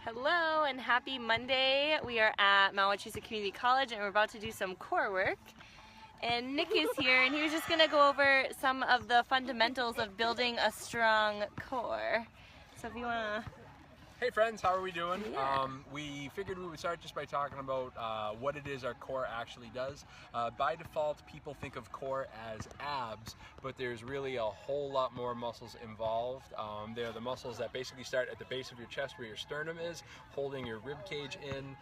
Hello and happy Monday. We are at Mount Wachusett Community College and we're about to do some core work. And Nick is here and he was just going to go over some of the fundamentals of building a strong core. So if you want to... Hey friends, how are we doing? Yeah. We figured we would start just by talking about what it is our core actually does. By default, people think of core as abs, but there's really a whole lot more muscles involved. They're the muscles that basically start at the base of your chest where your sternum is, holding your rib cage in.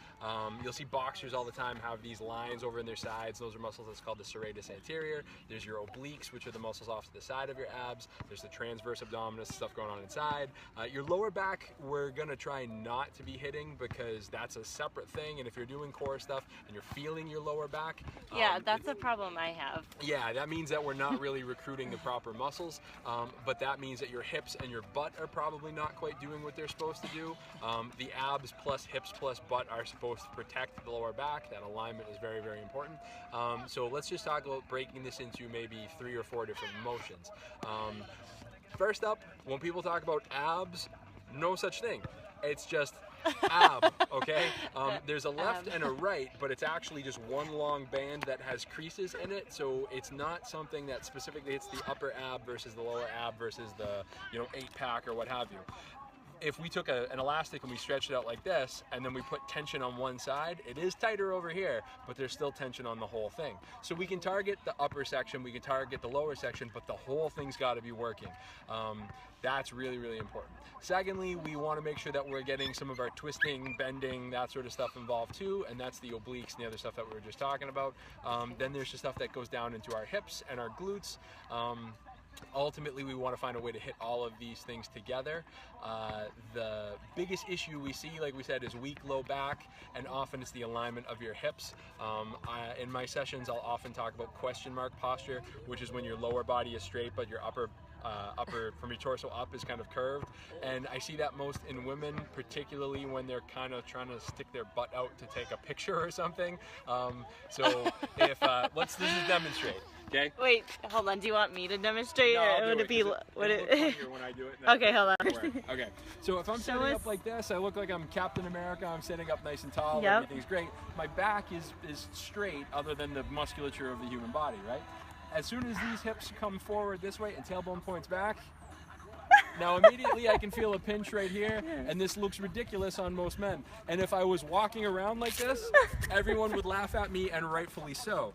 You'll see boxers all the time have these lines over in their sides. Those are muscles that's called the serratus anterior. There's your obliques, which are the muscles off to the side of your abs. There's the transverse abdominis, stuff going on inside. Your lower back, we're going to try not to be hitting because that's a separate thing, and if you're doing core stuff and you're feeling your lower back, yeah, that's a problem I have. Yeah, that means that we're not really recruiting the proper muscles, but that means that your hips and your butt are probably not quite doing what they're supposed to do. The abs plus hips plus butt are supposed to protect the lower back. That alignment is very, very important. So let's just talk about breaking this into maybe 3 or 4 different motions. First up, when people talk about abs, no such thing. It's just ab, okay? There's a left and a right, but it's actually just one long band that has creases in it, so it's not something that specifically hits the upper ab versus the lower ab versus the 8-pack or what have you. If we took an elastic and we stretched it out like this, and then we put tension on one side, it is tighter over here, but there's still tension on the whole thing. So we can target the upper section, we can target the lower section, but the whole thing's got to be working. That's really, really important. Secondly, we want to make sure that we're getting some of our twisting, bending, that sort of stuff involved too, and that's the obliques and the other stuff that we were just talking about. Then there's the stuff that goes down into our hips and our glutes. Ultimately, we want to find a way to hit all of these things together. The biggest issue we see, like we said, is weak low back, and often it's the alignment of your hips. In my sessions, I'll often talk about question mark posture, which is when your lower body is straight, but your upper from your torso up is kind of curved, and I see that most in women, particularly when they're kind of trying to stick their butt out to take a picture or something. So if let's just demonstrate. Okay. Wait, hold on. Do you want me to demonstrate, no, or would it be? Would it? When I do it. Okay, hold on. Okay. So if I'm sitting up like this, I look like I'm Captain America. I'm sitting up nice and tall. Yep. Everything's great. My back is straight, other than the musculature of the human body, right? As soon as these hips come forward this way and tailbone points back, now immediately I can feel a pinch right here, and this looks ridiculous on most men. And if I was walking around like this, everyone would laugh at me, and rightfully so.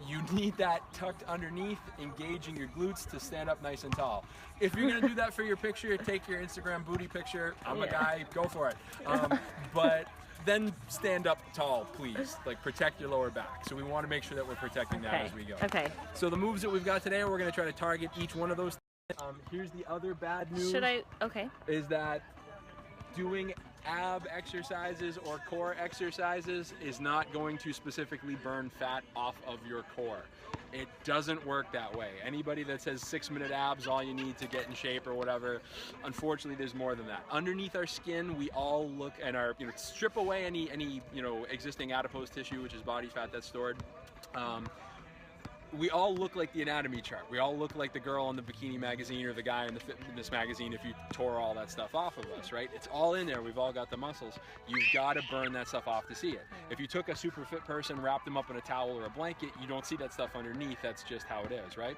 You need that tucked underneath, engaging your glutes to stand up nice and tall. If you're gonna do that for your picture, take your Instagram booty picture. I'm a guy, go for it. But then stand up tall, please. Like, protect your lower back. So we want to make sure that we're protecting that as we go. Okay. So the moves that we've got today, we're going to try to target each one of those. Here's the other bad news. Okay. Is that doing ab exercises or core exercises is not going to specifically burn fat off of your core. It doesn't work that way. Anybody that says 6-minute abs, all you need to get in shape or whatever, unfortunately there's more than that. Underneath our skin, we all look at our, strip away any existing adipose tissue, which is body fat that's stored. We all look like the anatomy chart. We all look like the girl in the bikini magazine or the guy in the fitness magazine if you tore all that stuff off of us, right? It's all in there. We've all got the muscles. You've got to burn that stuff off to see it. If you took a super fit person, wrapped them up in a towel or a blanket, you don't see that stuff underneath. That's just how it is, right?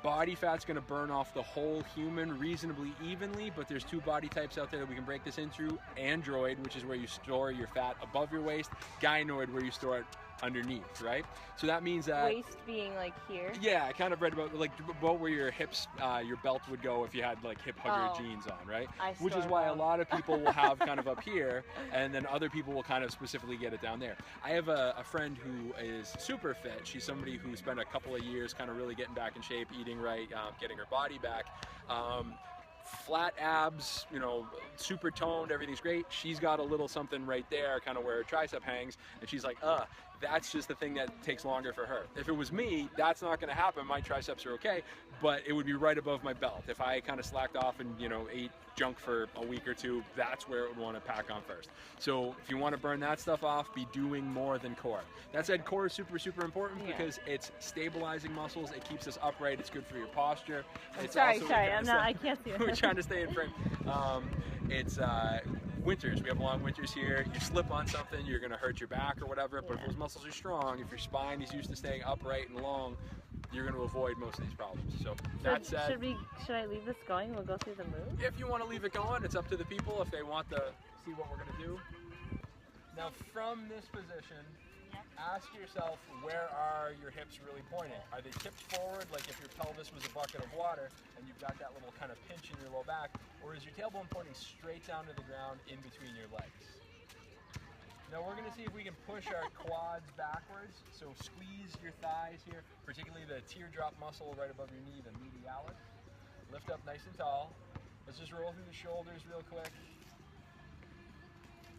Body fat's going to burn off the whole human reasonably evenly, but there's 2 body types out there that we can break this into. Android, which is where you store your fat above your waist. Gynoid, where you store it underneath, right? So that means that Waist being like here. Yeah, I kind of read about where your hips, your belt would go if you had like hip hugger jeans on, right? Which is why a lot of people will have kind of up here, and then other people will kind of specifically get it down there. I have a friend who is super fit. She's somebody who spent a couple of years kind of really getting back in shape, eating right, getting her body back. Flat abs, super toned, everything's great. She's got a little something right there, kind of where her tricep hangs, and she's like, that's just the thing that takes longer for her. If it was me, that's not gonna happen. My triceps are okay, but it would be right above my belt. If I kind of slacked off and, ate junk for a week or 2, that's where it would want to pack on first. So if you want to burn that stuff off, be doing more than core. That said, core is super, super important because it's stabilizing muscles. It keeps us upright. It's good for your posture. Sorry, I can't see it. We're trying to stay in frame. winters. We have long winters here. You slip on something, you're going to hurt your back or whatever. But if those muscles are strong, if your spine is used to staying upright and long, you're going to avoid most of these problems. So that said, should I leave this going? We'll go through the move. if you want to leave it going, it's up to the people if they want to see what we're going to do. Now from this position, ask yourself, where are your hips really pointing? Are they tipped forward, like if your pelvis was a bucket of water and you've got that little kind of pinch in your low back, or is your tailbone pointing straight down to the ground in between your legs? Now we're going to see if we can push our quads backwards, so squeeze your thighs here, particularly the teardrop muscle right above your knee, the medialis. Lift up nice and tall. Let's just roll through the shoulders real quick.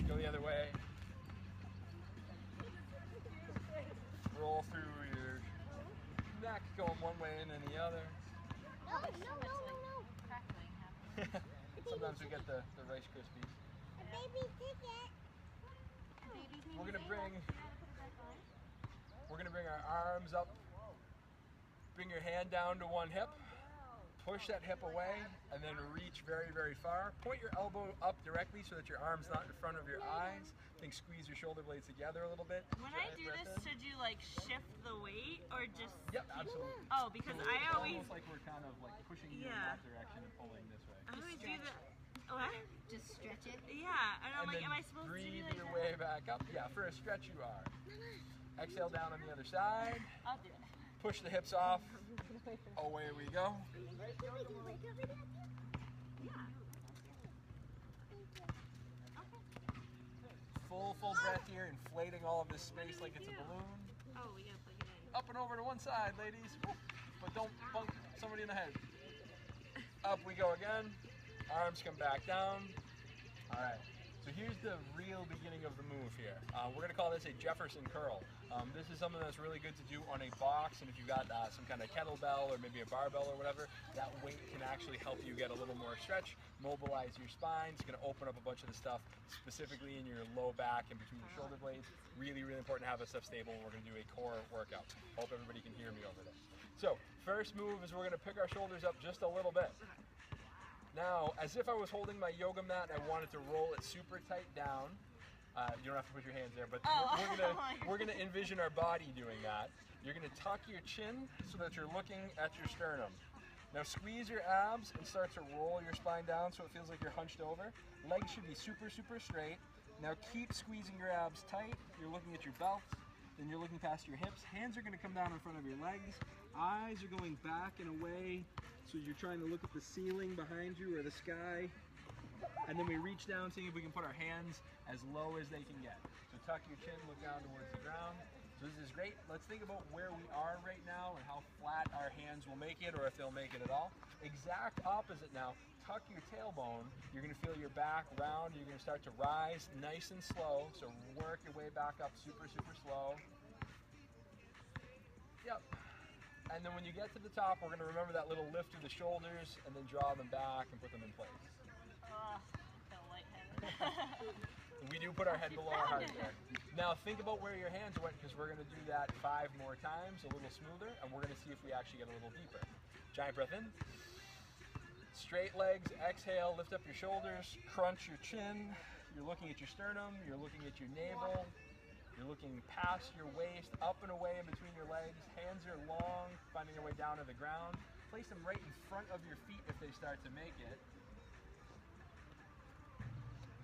Go the other way. Roll through your neck, going one way and then the other. No. Sometimes we get the Rice Krispies. We're gonna bring our arms up. Bring your hand down to one hip. Push that hip away and then reach very, very far. Point your elbow up directly so that your arm's not in front of your eyes. Think squeeze your shoulder blades together a little bit. When I do this, should you like shift the weight or just? Yep, absolutely. Oh, because So I it's always. almost like we're kind of like pushing you in that direction and pulling this way. I always do that. What? Just stretch it. Yeah, and I'm like, And then am I supposed to do breathe like your that? way back up. Yeah, for a stretch you are. Exhale down on the other side. I'll do it. Push the hips off. Away we go. Full breath here, inflating all of this space like it's a balloon. Oh, we gotta plug it in. Up and over to one side, ladies. But don't bunk somebody in the head. Up we go again. Arms come back down. All right. So here's the real beginning of the move here. We're going to call this a Jefferson curl. This is something that's really good to do on a box, and if you've got some kind of kettlebell or maybe a barbell or whatever, that weight can actually help you get a little more stretch, mobilize your spine. It's going to open up a bunch of the stuff specifically in your low back and between your shoulder blades. Really, really important to have this stuff stable, and we're going to do a core workout. Hope everybody can hear me over there. So first move is we're going to pick our shoulders up just a little bit. Now, as if I was holding my yoga mat and I wanted to roll it super tight down, you don't have to put your hands there, but we're gonna envision our body doing that. You're gonna tuck your chin so that you're looking at your sternum. Now squeeze your abs and start to roll your spine down so it feels like you're hunched over. Legs should be super, super straight. Now keep squeezing your abs tight. You're looking at your belt, then you're looking past your hips. Hands are gonna come down in front of your legs. Eyes are going back and away. So you're trying to look at the ceiling behind you or the sky. And then we reach down, seeing if we can put our hands as low as they can get. So tuck your chin, look down towards the ground. So this is great. Let's think about where we are right now and how flat our hands will make it, or if they'll make it at all. Exact opposite now. Tuck your tailbone. You're gonna feel your back round. You're gonna start to rise nice and slow. So work your way back up super, super slow. Yep. And then when you get to the top, we're going to remember that little lift of the shoulders and then draw them back and put them in place. Oh, feel lightheaded. We do put our head below our heart there. Now think about where your hands went, because we're going to do that 5 more times, a little smoother, and we're going to see if we actually get a little deeper. Giant breath in. Straight legs, exhale, lift up your shoulders, crunch your chin. You're looking at your sternum, you're looking at your navel. You're looking past your waist, up and away in between your legs. Hands are long, finding your way down to the ground. Place them right in front of your feet if they start to make it.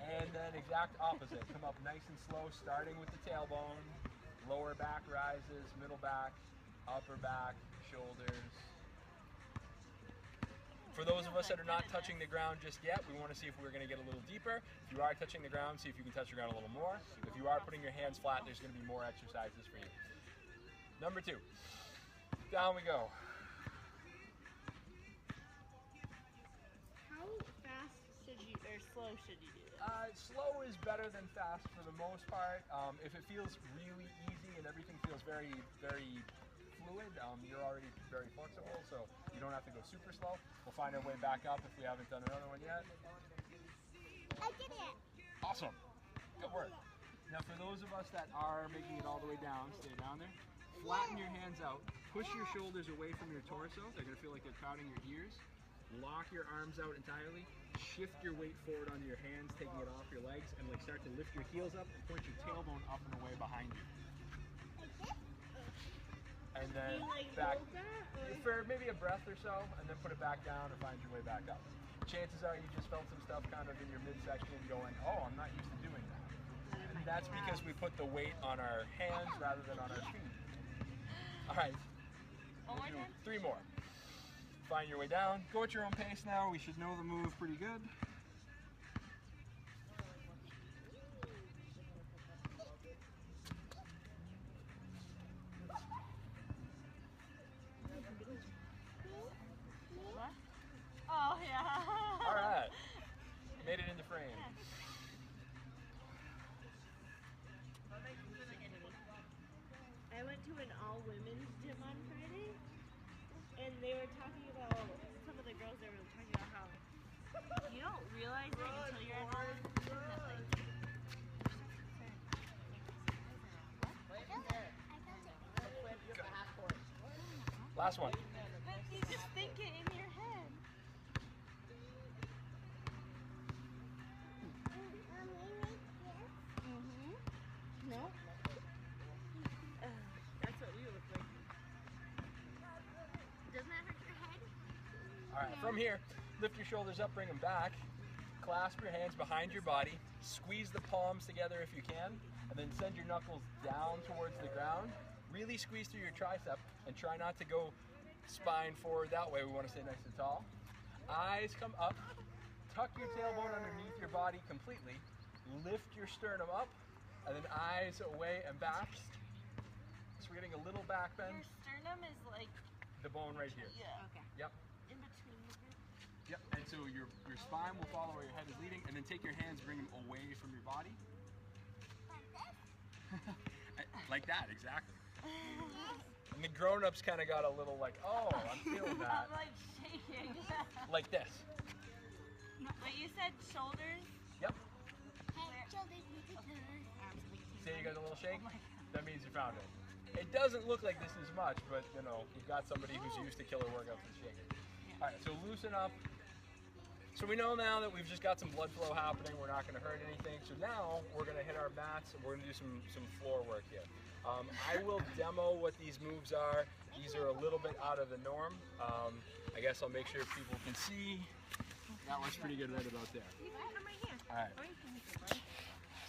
And then exact opposite. Come up nice and slow, starting with the tailbone. Lower back rises, middle back, upper back, shoulders. For those of us that are not touching the ground just yet, we want to see if we're going to get a little deeper. If you are touching the ground, see if you can touch the ground a little more. If you are putting your hands flat, there's going to be more exercises for you. Number 2. Down we go. How fast should you, or slow should you do this? Slow is better than fast for the most part. If it feels really easy and everything feels very, very fluid, you're already very flexible, so you don't have to go super slow. We'll find our way back up if we haven't done another one yet. I did it. Awesome. Good work. Now for those of us that are making it all the way down, stay down there. Flatten your hands out. Push your shoulders away from your torso. They're going to feel like they're crowding your ears. Lock your arms out entirely. Shift your weight forward onto your hands, taking it off your legs. you start to lift your heels up and point your tailbone up and away behind you. And then back for maybe a breath or so, and then put it back down and find your way back up. Chances are you just felt some stuff kind of in your midsection going, oh, I'm not used to doing that. And that's because we put the weight on our hands rather than on our feet. All right, One more we'll do time? 3 more. Find your way down. Go at your own pace now. We should know the move pretty good. What? Oh, yeah. All right, made it into frame. I went to an all-women's gym on Friday, and they were talking about, some of the girls there were talking about how you don't realize it until you're at home. Last one. But you just think it in your head. Mm-hmm. No? That's what we look like. Doesn't that hurt your head? All right, from here, lift your shoulders up, bring them back. Clasp your hands behind your body. Squeeze the palms together if you can, and then send your knuckles down towards the ground. Really squeeze through your tricep and try not to go spine forward that way. We want to stay nice and tall. Eyes come up. Tuck your tailbone underneath your body completely. Lift your sternum up, and then eyes away and back. So we're getting a little back bend. Your sternum is like, The bone right here. yeah, okay. Yep. In between the ribs. Yep, and so your spine will follow where your head is leading, and then take your hands, bring them away from your body. Like that, exactly. And the grown-ups kind of got a little like, oh, I'm feeling that. I'm like shaking. Like this. But you said shoulders? Yep. Hey, shoulders need to turn. See, you got a little shake? That means you found it. It doesn't look like this is much, but you know, you've got somebody who's used to killer workouts and shaking. All right, so loosen up. So we know now that we've just got some blood flow happening. We're not going to hurt anything. So now we're going to hit our mats and we're going to do some floor work here. I will demo what these moves are. These are a little bit out of the norm. I guess I'll make sure people can see. That looks pretty good right about there. You can come right here. All right. Or you can make it right.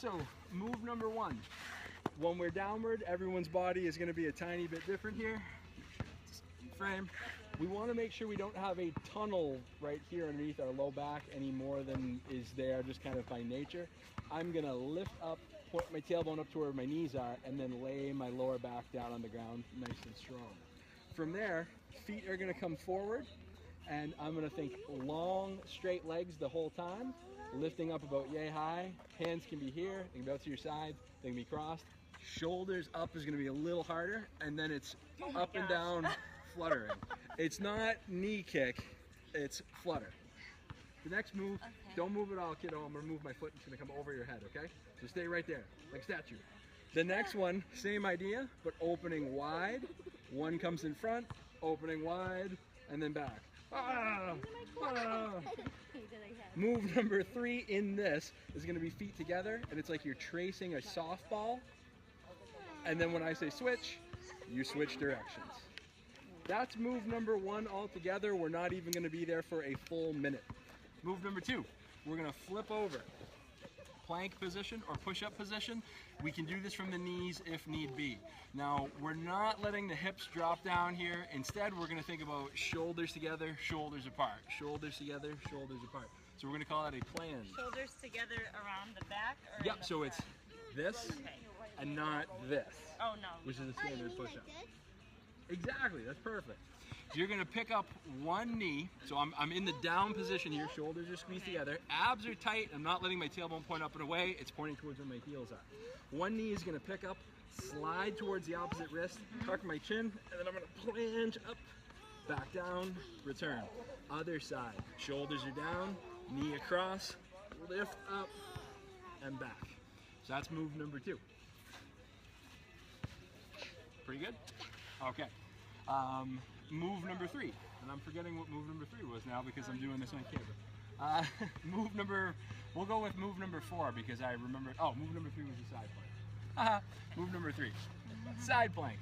So move number 1. When we're downward, everyone's body is going to be a tiny bit different here. Frame. We want to make sure we don't have a tunnel right here underneath our low back any more than is there just kind of by nature. I'm going to lift up, point my tailbone up to where my knees are, and then lay my lower back down on the ground nice and strong. From there, feet are going to come forward, and I'm going to think long, straight legs the whole time, lifting up about yay high. Hands can be here, they can be out to your side, they can be crossed. Shoulders up is going to be a little harder, and then it's up and down, fluttering. It's not knee kick, it's flutter. The next move, don't move at all, kiddo. I'm going to move my foot. It's going to come over your head, okay? So stay right there, like statue. The next one, same idea, but opening wide. One comes in front, opening wide, and then back. Ah, ah. Move number 3 in this is going to be feet together, and it's like you're tracing a softball. And then when I say switch, you switch directions. That's move number 1 altogether. We're not even going to be there for a full minute. Move number 2, we're going to flip over. Plank position or push-up position. We can do this from the knees if need be. Now, we're not letting the hips drop down here. Instead, we're going to think about shoulders together, shoulders apart. Shoulders together, shoulders apart. So we're going to call that a planche. Shoulders together around the back? Or Yep, in the so it's front? this Okay. and not this, Oh, no. which is a Oh, you standard mean push-up. like this? Exactly, that's perfect. So you're gonna pick up one knee. So I'm in the down position here, shoulders are squeezed together. Abs are tight, I'm not letting my tailbone point up and away, it's pointing towards where my heels are. One knee is gonna pick up, slide towards the opposite wrist, tuck my chin, and then I'm gonna plunge up, back down, return. Other side, shoulders are down, knee across, lift up, and back. So that's move number 2. Pretty good? Okay. Move number 3, and I'm forgetting what move number 3 was now because I'm doing this on camera. Move number We'll go with move number 4 because I remember. Oh, move number 3 was a side plank. Haha. Move number 3, side plank.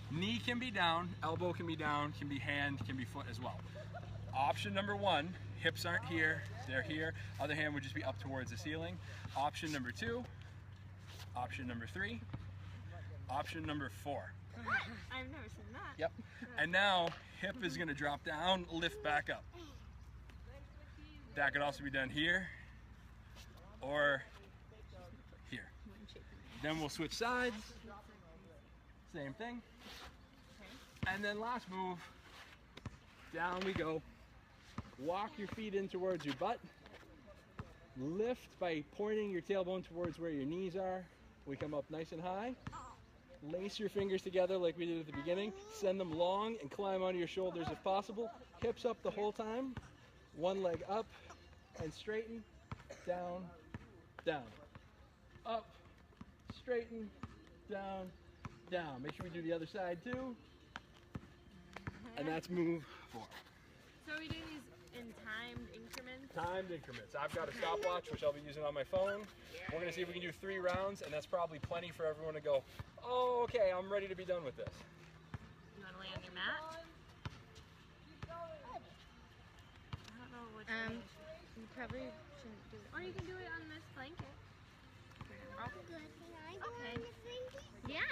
Knee can be down, elbow can be down, can be hand, can be foot as well. Option number 1, hips aren't here, they're here. Other hand would just be up towards the ceiling. Option number 2, option number 3, option number 4. I've never seen that. Yep. And now hip is gonna drop down, lift back up. That could also be done here or here. Then we'll switch sides. Same thing. And then last move, down we go. Walk your feet in towards your butt. Lift by pointing your tailbone towards where your knees are. We come up nice and high. Lace your fingers together like we did at the beginning. Send them long and climb onto your shoulders if possible. Hips up the whole time. One leg up and straighten. Down, down. Up, straighten, down, down. Make sure we do the other side too. And that's move 4. So are we doing these in timed increments? Timed increments. I've got a stopwatch, which I'll be using on my phone. We're gonna see if we can do 3 rounds, and that's probably plenty for everyone to go, oh, okay, I'm ready to be done with this. You want to lay on your mat? I don't know which way. You probably shouldn't do it. Or you can do it on this blanket. Good. Can I go Okay. on the blanket? Yeah.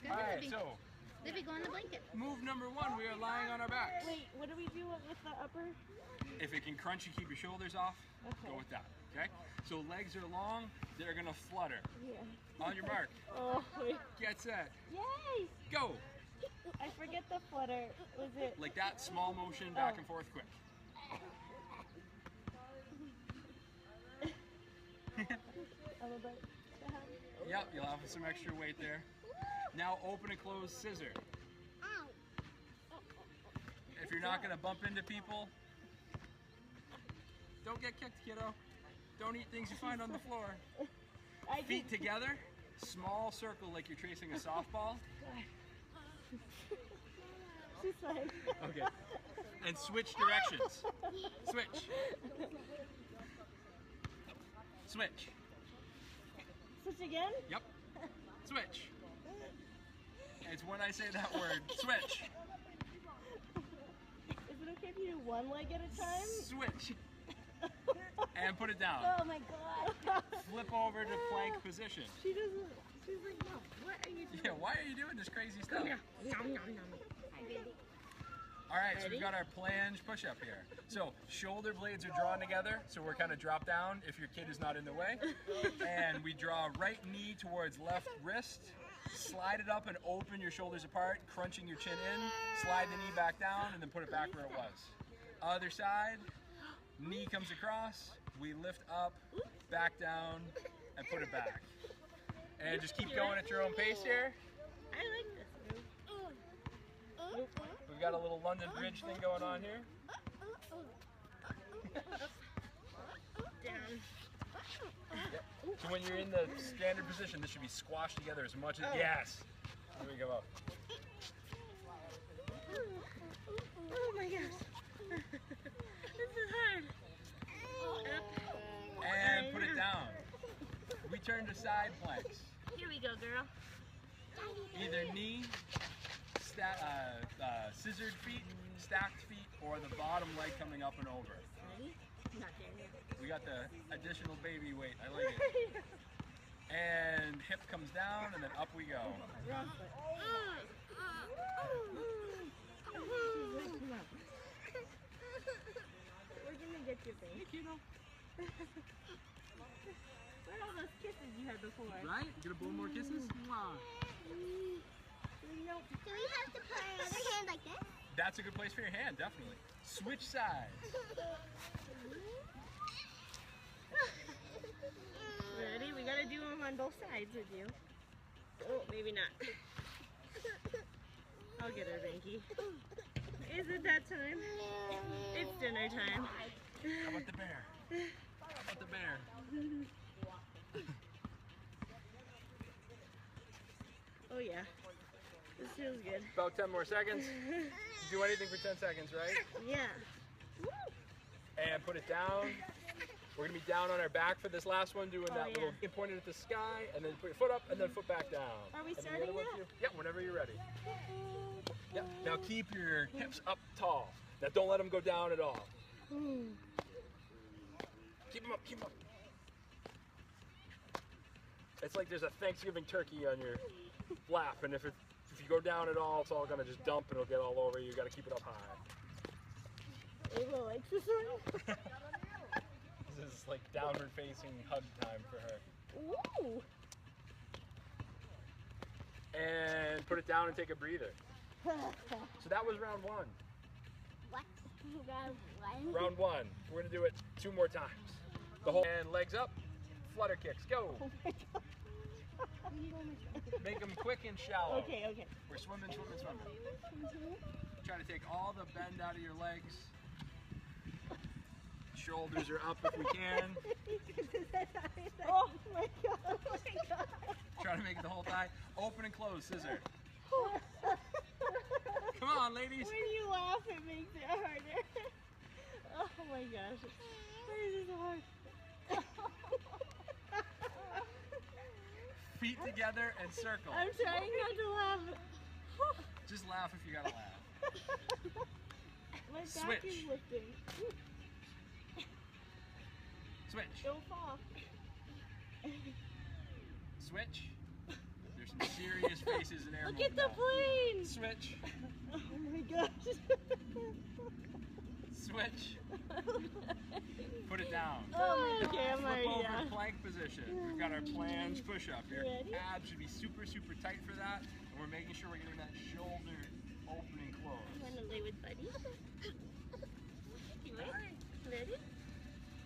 Go All ahead, right, Libby. so Libby, go on the blanket. move number 1, we are lying on our backs. Wait, what do we do with the upper? If it can crunch, you keep your shoulders off, Okay. go with that, okay? So legs are long, they're gonna flutter. Yeah. On your mark, Oh, wait. get set, Yay! go. I forget the flutter. Was it? Like that, small motion, back and forth, quick. A little bit. Yep, you'll have some extra weight there. Now open and close scissor. Ow. If you're not gonna bump into people, don't get kicked, kiddo. Don't eat things you find on the floor. I Feet together, small circle like you're tracing a softball. She's fine. Okay. And switch directions. Switch. Switch. Switch again? Yep. Switch. It's when I say that word. Switch. Is it okay if you do one leg at a time? Switch. And put it down. Oh my god. Flip over to plank position. She doesn't. She's like, no, what are you doing? Yeah, why are you doing this crazy stuff? Nom, nom, nom. All right, so we've got our planche push-up here. So shoulder blades are drawn together, so we're kind of drop down if your kid is not in the way. And we draw right knee towards left wrist, slide it up and open your shoulders apart, crunching your chin in, slide the knee back down, and then put it back where it was. Other side, knee comes across, we lift up, back down, and put it back. And just keep going at your own pace here. I like this move. We've got a little London Bridge thing going on here. Down. So when you're in the standard position, this should be squashed together as much as, yes. Here we go up. Oh my gosh. This is hard. Up. And put it down. We turn to side planks. Here we go, girl. Either knee, scissored feet, stacked feet, or the bottom leg coming up and over. Ready? Not there yet. We got the additional baby weight. I like it. And hip comes down, and then up we go. Wrong foot. She's like, come on. We're gonna get your face. Where are all those kisses you had before? Right? Gonna blow more kisses? Mwah. Nope. Do we have to put our other hand like this? That's a good place for your hand, definitely. Switch sides. Ready? We gotta do them on both sides with you. Oh, maybe not. I'll get her, Banky. Is it that time? It's dinner time. How about the bear? How about the bear? Oh yeah. This feels good. About 10 more seconds. Do anything for 10 seconds, right? Yeah. And put it down. We're gonna be down on our back for this last one, doing that little pointed at the sky, and then put your foot up, and then foot back down. Are we And then the starting other one now? too. Yeah, whenever you're ready. Yeah. Now keep your hips up tall. Now don't let them go down at all. Keep them up, keep them up. It's like there's a Thanksgiving turkey on your lap, and if you go down at all, it's all gonna just dump and it'll get all over you. You gotta keep it up high. Ava likes this one. This is like downward facing hug time for her. Ooh. And put it down and take a breather. So that was round one. What? Round one? Round one. We're gonna do it 2 more times. The whole and legs up, flutter kicks, go. Make them quick and shallow. Okay, okay. We're swimming, swimming, swimming. Try to take all the bend out of your legs. Shoulders are up if we can. Oh my god, oh my god. Try to make it the whole thigh. Open and close, scissor. Come on, ladies. When you laugh, it makes it harder. Oh my gosh. Why is this so hard? Feet together and circle. I'm trying not to laugh. Just laugh if you gotta laugh. My back Switch. is lifting. Switch. Don't fall. Switch. There's some serious faces in air Look movement at the now. plane. Switch. Oh my gosh. Switch. Put it down. Oh, okay, I'm Flip already over down. plank position. We've got our plunge push-up. Your Ready? abs should be super, super tight for that. And we're making sure we're getting that shoulder open and closed. Want to lay with Buddy? You ready? Ready?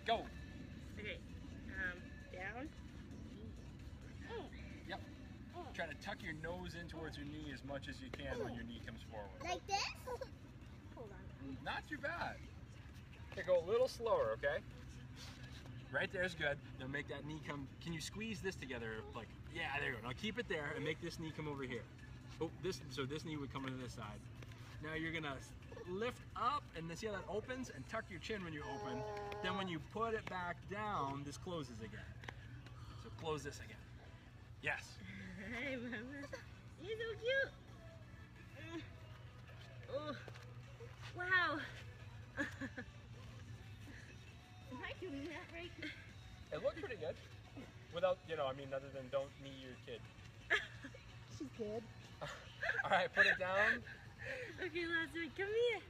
Go. Okay. Down. Yep. Try to tuck your nose in towards your knee as much as you can when your knee comes forward. Like this? Hold on. Not too bad. Okay, go a little slower, okay? Right there's good. Now make that knee come. Can you squeeze this together? Like, yeah, there you go. Now keep it there and make this knee come over here. Oh, so this knee would come to this side. Now you're gonna lift up and then see how that opens and tuck your chin when you open. Then when you put it back down, this closes again. So close this again. Yes. Hey, mama. You're so cute. Oh. Wow. Am I doing that right? It looked pretty good. Without, I mean, other than don't knee your kid. She's good. All right, put it down. Okay, last one. Come here.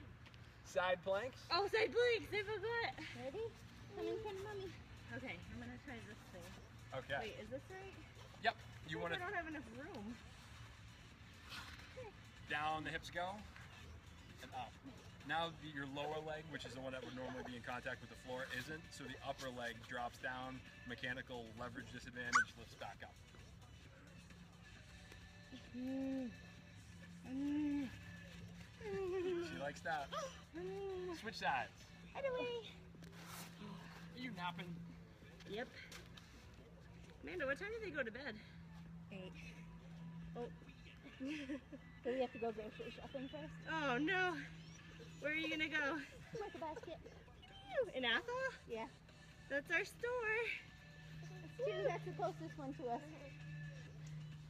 Side planks. Oh, side planks. I forgot. Ready? Come in front of mommy. Okay, I'm gonna try this thing. Okay. Wait, is this right? Yep. You I want think to I don't have enough room. down the hips go and up. Now your lower leg, which is the one that would normally be in contact with the floor, isn't. So the upper leg drops down. Mechanical leverage disadvantage lifts back up. She likes that. Switch sides. Right away. Are you napping? Yep. Amanda, what time do they go to bed? 8. Oh. So we have to go grocery shopping first? Oh no. Where are you gonna go? Like a basket? In Athol? Yeah. That's our store. That's the closest one to us.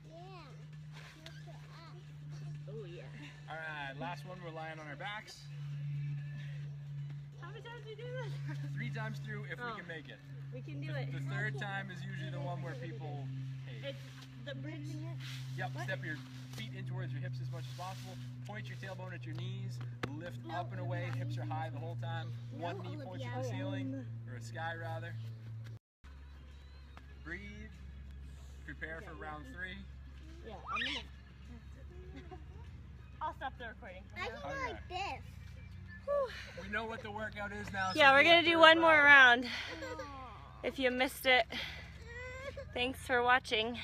Yeah. Look at us. Oh yeah. All right, last one. We're lying on our backs. How many times do we do this? 3 times through if we Oh. can make it. We can do it. The third time is usually the one where people hate. It's the bridge. Yep, step your feet in towards your hips as much as possible. Point your tailbone at your knees. Lift up and away. Hips are high the whole time. One knee points at the ceiling, or the sky rather. Breathe. Prepare for round 3. Yeah, I'm gonna. I'll stop the recording. I can go like this. We know what the workout is now. Yeah, so we're do gonna a do third one more round. round. If you missed it, thanks for watching.